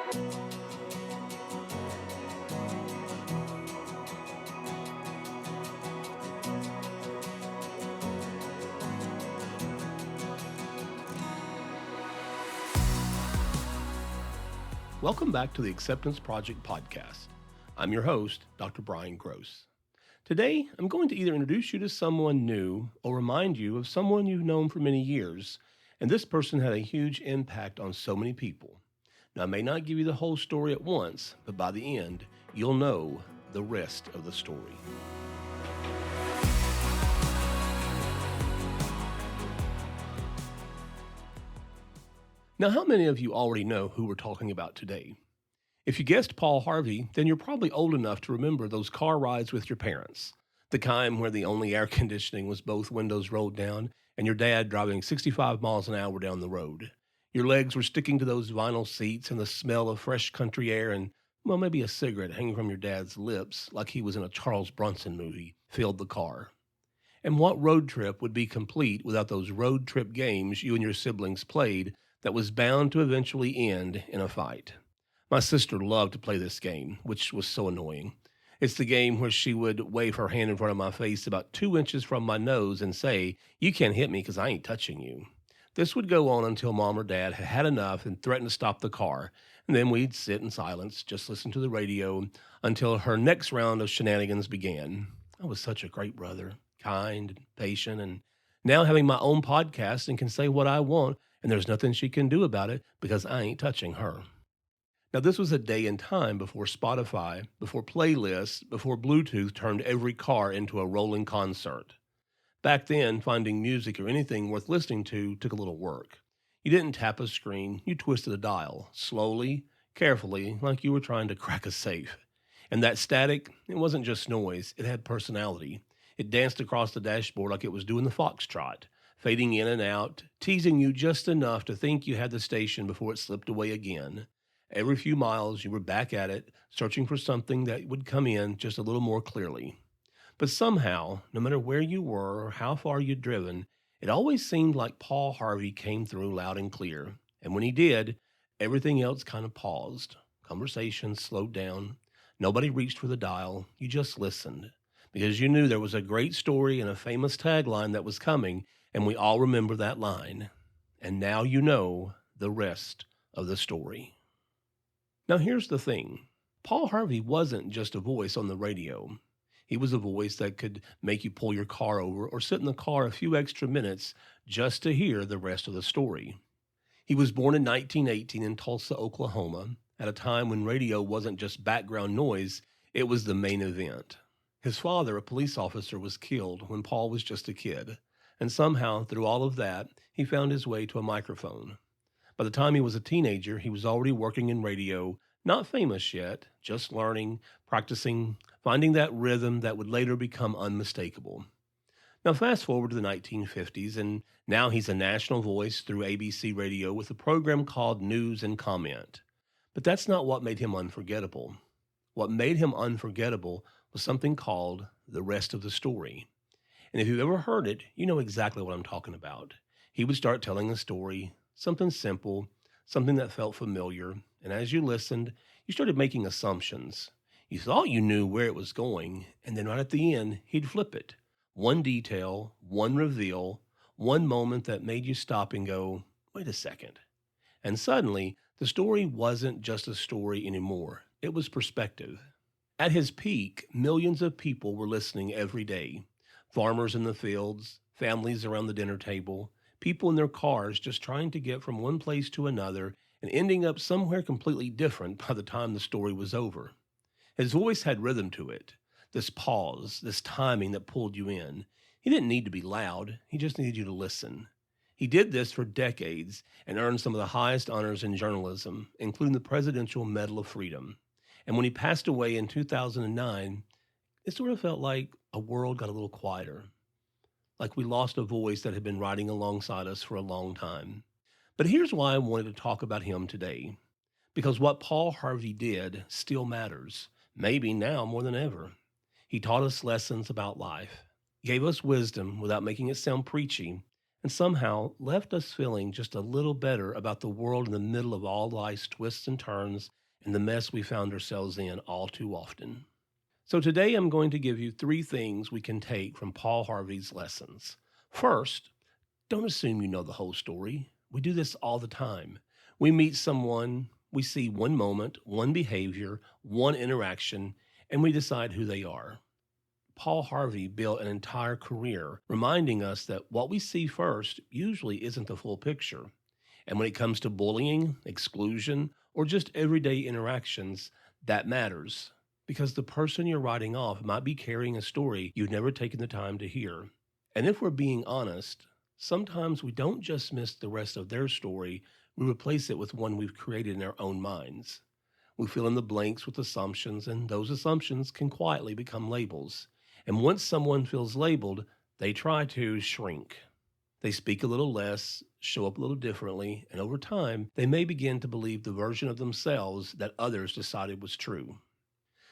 Welcome back to the Acceptance Project podcast. I'm your host, Dr. Bryan Gross. Today, I'm going to either introduce you to someone new or remind you of someone you've known for many years, and this person had a huge impact on so many people. Now, I may not give you the whole story at once, but by the end, you'll know the rest of the story. Now, how many of you already know who we're talking about today? If you guessed Paul Harvey, then you're probably old enough to remember those car rides with your parents. The kind where the only air conditioning was both windows rolled down and your dad driving 65 miles an hour down the road. Your legs were sticking to those vinyl seats and the smell of fresh country air and, well, maybe a cigarette hanging from your dad's lips like he was in a Charles Bronson movie filled the car. And what road trip would be complete without those road trip games you and your siblings played that was bound to eventually end in a fight? My sister loved to play this game, which was so annoying. It's the game where she would wave her hand in front of my face about 2 inches from my nose and say, "You can't hit me because I ain't touching you." This would go on until Mom or Dad had had enough and threatened to stop the car, and then we'd sit in silence, just listen to the radio until her next round of shenanigans began. I was such a great brother, kind and patient, and now having my own podcast and can say what I want, and there's nothing she can do about it because I ain't touching her. Now, this was a day and time before Spotify, before playlists, before Bluetooth turned every car into a rolling concert. Back then, finding music or anything worth listening to took a little work. You didn't tap a screen, you twisted a dial, slowly, carefully, like you were trying to crack a safe. And that static, it wasn't just noise, it had personality. It danced across the dashboard like it was doing the foxtrot, fading in and out, teasing you just enough to think you had the station before it slipped away again. Every few miles, you were back at it, searching for something that would come in just a little more clearly. But somehow, no matter where you were or how far you'd driven, it always seemed like Paul Harvey came through loud and clear. And when he did, everything else kind of paused. Conversations slowed down. Nobody reached for the dial. You just listened. Because you knew there was a great story and a famous tagline that was coming, and we all remember that line. And now you know the rest of the story. Now here's the thing. Paul Harvey wasn't just a voice on the radio. He was a voice that could make you pull your car over or sit in the car a few extra minutes just to hear the rest of the story. He was born in 1918 in Tulsa, Oklahoma, at a time when radio wasn't just background noise, it was the main event. His father, a police officer, was killed when Paul was just a kid, and somehow, through all of that, he found his way to a microphone. By the time he was a teenager, he was already working in radio, not famous yet, just learning, practicing, finding that rhythm that would later become unmistakable. Now fast forward to the 1950s, and now he's a national voice through ABC Radio with a program called News and Comment. But that's not what made him unforgettable. What made him unforgettable was something called the rest of the story. And if you've ever heard it, you know exactly what I'm talking about. He would start telling a story, something simple, something that felt familiar, and as you listened, you started making assumptions. You thought you knew where it was going, and then right at the end, he'd flip it. One detail, one reveal, one moment that made you stop and go, wait a second. And suddenly, the story wasn't just a story anymore. It was perspective. At his peak, millions of people were listening every day. Farmers in the fields, families around the dinner table, people in their cars just trying to get from one place to another and ending up somewhere completely different by the time the story was over. His voice had rhythm to it, this pause, this timing that pulled you in. He didn't need to be loud, he just needed you to listen. He did this for decades and earned some of the highest honors in journalism, including the Presidential Medal of Freedom. And when he passed away in 2009, it sort of felt like a world got a little quieter, like we lost a voice that had been riding alongside us for a long time. But here's why I wanted to talk about him today. Because what Paul Harvey did still matters, maybe now more than ever. He taught us lessons about life, gave us wisdom without making it sound preachy, and somehow left us feeling just a little better about the world in the middle of all life's twists and turns and the mess we found ourselves in all too often. So today I'm going to give you three things we can take from Paul Harvey's lessons. First, don't assume you know the whole story. We do this all the time. We meet someone, we see one moment, one behavior, one interaction, and we decide who they are. Paul Harvey built an entire career reminding us that what we see first usually isn't the full picture. And when it comes to bullying, exclusion, or just everyday interactions, that matters because the person you're writing off might be carrying a story you've never taken the time to hear. And if we're being honest, sometimes we don't just miss the rest of their story, we replace it with one we've created in our own minds. We fill in the blanks with assumptions, and those assumptions can quietly become labels. And once someone feels labeled, they try to shrink. They speak a little less, show up a little differently, and over time, they may begin to believe the version of themselves that others decided was true.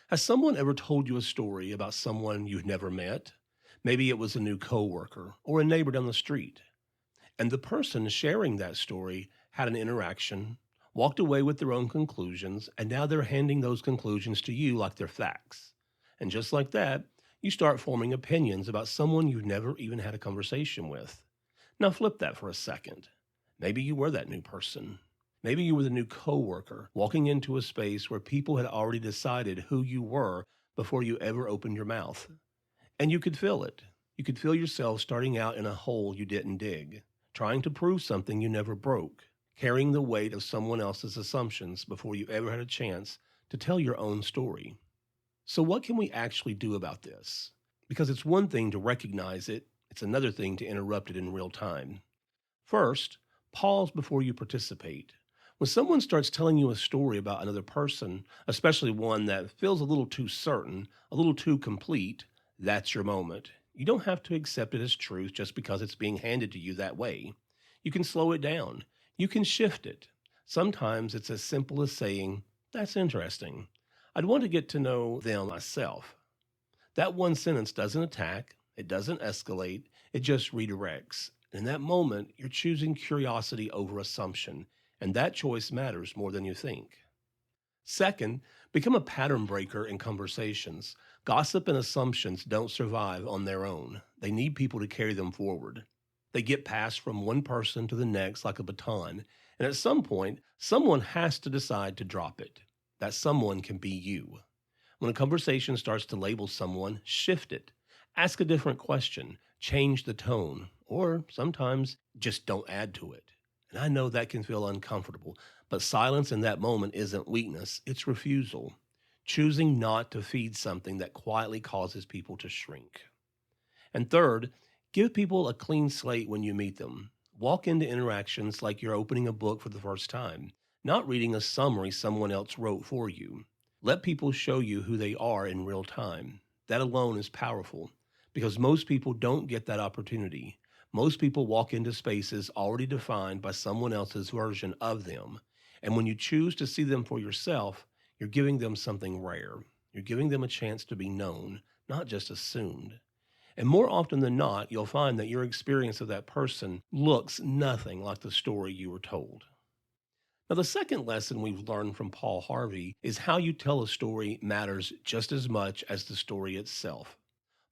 Has someone ever told you a story about someone you've never met? Maybe it was a new coworker or a neighbor down the street. And the person sharing that story had an interaction, walked away with their own conclusions, and now they're handing those conclusions to you like they're facts. And just like that, you start forming opinions about someone you've never even had a conversation with. Now flip that for a second. Maybe you were that new person. Maybe you were the new coworker walking into a space where people had already decided who you were before you ever opened your mouth. And you could feel it. You could feel yourself starting out in a hole you didn't dig, trying to prove something you never broke, carrying the weight of someone else's assumptions before you ever had a chance to tell your own story. So what can we actually do about this? Because it's one thing to recognize it, it's another thing to interrupt it in real time. First, pause before you participate. When someone starts telling you a story about another person, especially one that feels a little too certain, a little too complete, that's your moment. You don't have to accept it as truth just because it's being handed to you that way. You can slow it down. You can shift it. Sometimes it's as simple as saying, "That's interesting. I'd want to get to know them myself." That one sentence doesn't attack, it doesn't escalate, it just redirects. In that moment, you're choosing curiosity over assumption, and that choice matters more than you think. Second, become a pattern breaker in conversations. Gossip and assumptions don't survive on their own. They need people to carry them forward. They get passed from one person to the next like a baton, and at some point, someone has to decide to drop it. That someone can be you. When a conversation starts to label someone, shift it. Ask a different question, change the tone, or sometimes just don't add to it. And I know that can feel uncomfortable, but silence in that moment isn't weakness, it's refusal. Choosing not to feed something that quietly causes people to shrink. And third, give people a clean slate when you meet them. Walk into interactions like you're opening a book for the first time, not reading a summary someone else wrote for you. Let people show you who they are in real time. That alone is powerful because most people don't get that opportunity. Most people walk into spaces already defined by someone else's version of them. And when you choose to see them for yourself, you're giving them something rare. You're giving them a chance to be known, not just assumed. And more often than not, you'll find that your experience of that person looks nothing like the story you were told. Now, the second lesson we've learned from Paul Harvey is how you tell a story matters just as much as the story itself.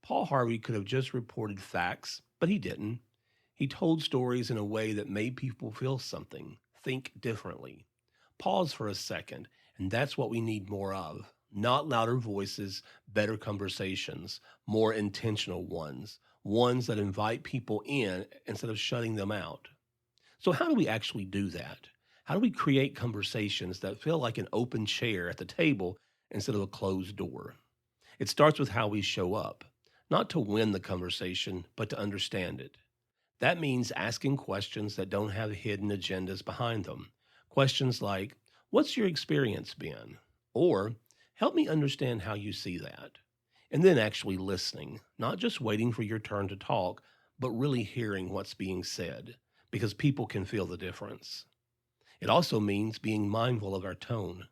Paul Harvey could have just reported facts, but he didn't. He told stories in a way that made people feel something, think differently. Pause for a second, and that's what we need more of. Not louder voices, better conversations, more intentional ones, ones that invite people in instead of shutting them out. So, how do we actually do that? How do we create conversations that feel like an open chair at the table instead of a closed door? It starts with how we show up, not to win the conversation, but to understand it. That means asking questions that don't have hidden agendas behind them. Questions like, "What's your experience been?" Or, "Help me understand how you see that." And then actually listening, not just waiting for your turn to talk, but really hearing what's being said, because people can feel the difference. It also means being mindful of our tone.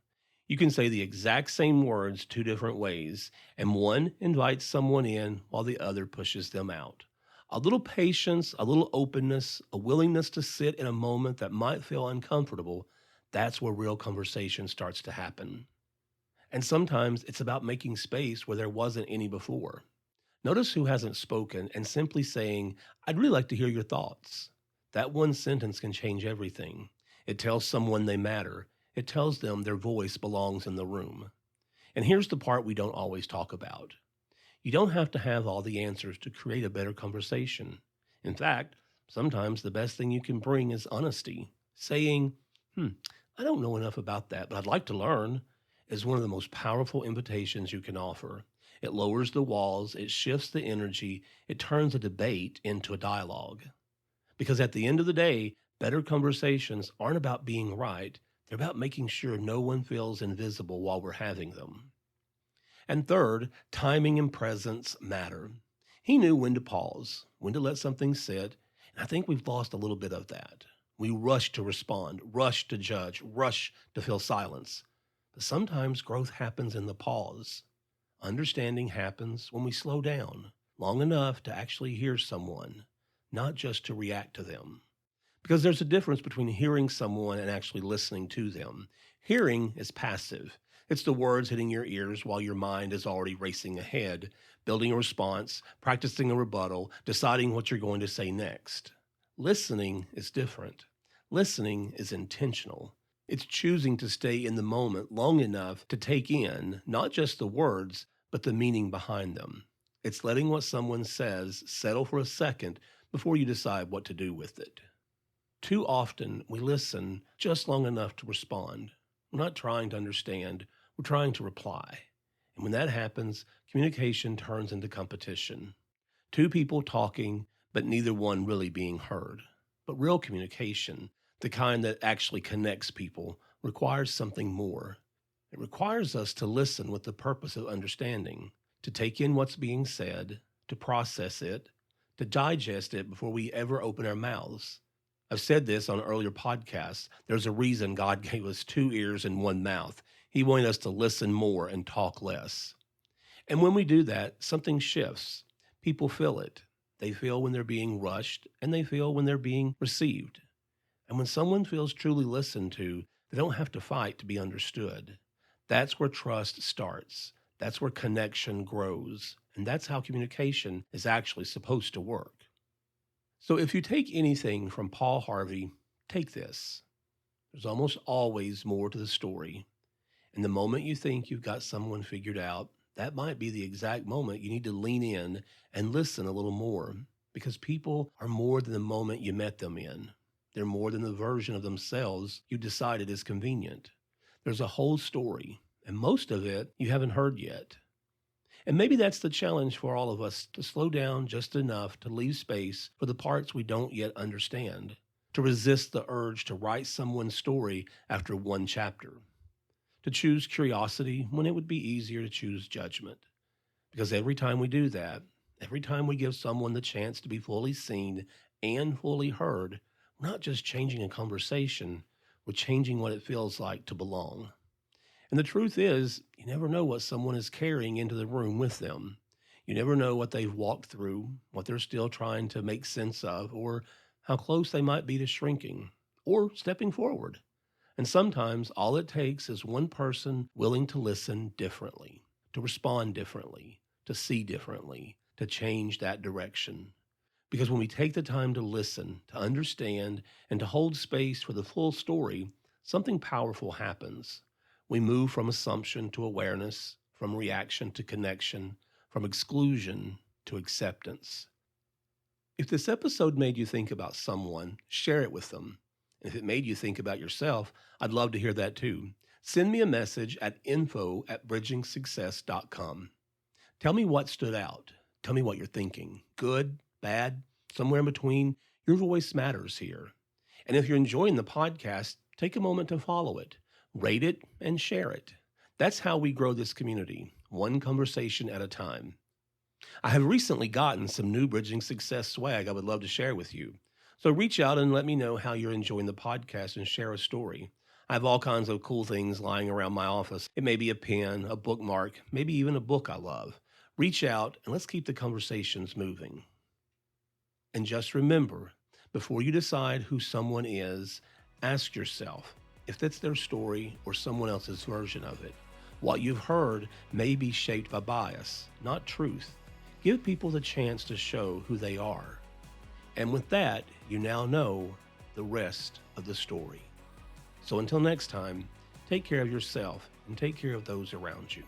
You can say the exact same words two different ways, and one invites someone in while the other pushes them out. A little patience, a little openness, a willingness to sit in a moment that might feel uncomfortable, that's where real conversation starts to happen. And sometimes it's about making space where there wasn't any before. Notice who hasn't spoken and simply saying, I'd really like to hear your thoughts. That one sentence can change everything. It tells someone they matter. It tells them their voice belongs in the room. And here's the part we don't always talk about. You don't have to have all the answers to create a better conversation. In fact, sometimes the best thing you can bring is honesty. Saying, I don't know enough about that, but I'd like to learn, is one of the most powerful invitations you can offer. It lowers the walls, it shifts the energy, it turns a debate into a dialogue. Because at the end of the day, better conversations aren't about being right, they're about making sure no one feels invisible while we're having them. And third, timing and presence matter. He knew when to pause, when to let something sit, and I think we've lost a little bit of that. We rush to respond, rush to judge, rush to fill silence. But sometimes growth happens in the pause. Understanding happens when we slow down long enough to actually hear someone, not just to react to them. Because there's a difference between hearing someone and actually listening to them. Hearing is passive. It's the words hitting your ears while your mind is already racing ahead, building a response, practicing a rebuttal, deciding what you're going to say next. Listening is different. Listening is intentional. It's choosing to stay in the moment long enough to take in not just the words, but the meaning behind them. It's letting what someone says settle for a second before you decide what to do with it. Too often, we listen just long enough to respond. We're not trying to understand, we're trying to reply. And when that happens, communication turns into competition. Two people talking, but neither one really being heard. But real communication, the kind that actually connects people, requires something more. It requires us to listen with the purpose of understanding, to take in what's being said, to process it, to digest it before we ever open our mouths. I've said this on earlier podcasts. There's a reason God gave us 2 ears and 1 mouth. He wanted us to listen more and talk less. And when we do that, something shifts. People feel it. They feel when they're being rushed, and they feel when they're being received. And when someone feels truly listened to, they don't have to fight to be understood. That's where trust starts. That's where connection grows. And that's how communication is actually supposed to work. So if you take anything from Paul Harvey, take this. There's almost always more to the story. And the moment you think you've got someone figured out, that might be the exact moment you need to lean in and listen a little more. Because people are more than the moment you met them in. They're more than the version of themselves you decided is convenient. There's a whole story, and most of it you haven't heard yet. And maybe that's the challenge for all of us, to slow down just enough to leave space for the parts we don't yet understand, to resist the urge to write someone's story after one chapter, to choose curiosity when it would be easier to choose judgment. Because every time we do that, every time we give someone the chance to be fully seen and fully heard, we're not just changing a conversation, we're changing what it feels like to belong. And the truth is, you never know what someone is carrying into the room with them. You never know what they've walked through, what they're still trying to make sense of, or how close they might be to shrinking or stepping forward. And sometimes all it takes is one person willing to listen differently, to respond differently, to see differently, to change that direction. Because when we take the time to listen, to understand, and to hold space for the full story, something powerful happens. We move from assumption to awareness, from reaction to connection, from exclusion to acceptance. If this episode made you think about someone, share it with them. And if it made you think about yourself, I'd love to hear that too. Send me a message at info@bridgingsuccess.com. Tell me what stood out. Tell me what you're thinking. Good, bad, somewhere in between. Your voice matters here. And if you're enjoying the podcast, take a moment to follow it, rate it, and share it. That's how we grow this community, one conversation at a time. I have recently gotten some new Bridging Success swag I would love to share with you. So reach out and let me know how you're enjoying the podcast and share a story. I have all kinds of cool things lying around my office. It may be a pen, a bookmark, maybe even a book I love. Reach out and let's keep the conversations moving. And just remember, before you decide who someone is, ask yourself if that's their story or someone else's version of it. What you've heard may be shaped by bias, not truth. Give people the chance to show who they are. And with that, you now know the rest of the story. So until next time, take care of yourself and take care of those around you.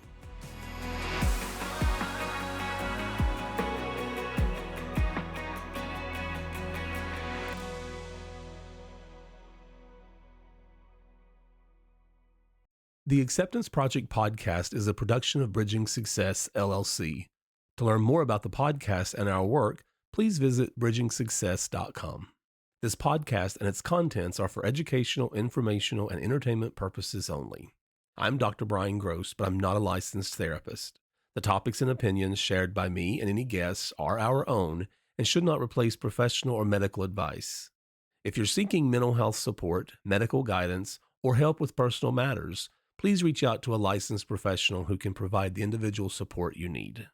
The Acceptance Project podcast is a production of Bridging Success, LLC. To learn more about the podcast and our work, please visit bridgingsuccess.com. This podcast and its contents are for educational, informational, and entertainment purposes only. I'm Dr. Bryan Gross, but I'm not a licensed therapist. The topics and opinions shared by me and any guests are our own and should not replace professional or medical advice. If you're seeking mental health support, medical guidance, or help with personal matters, please reach out to a licensed professional who can provide the individual support you need.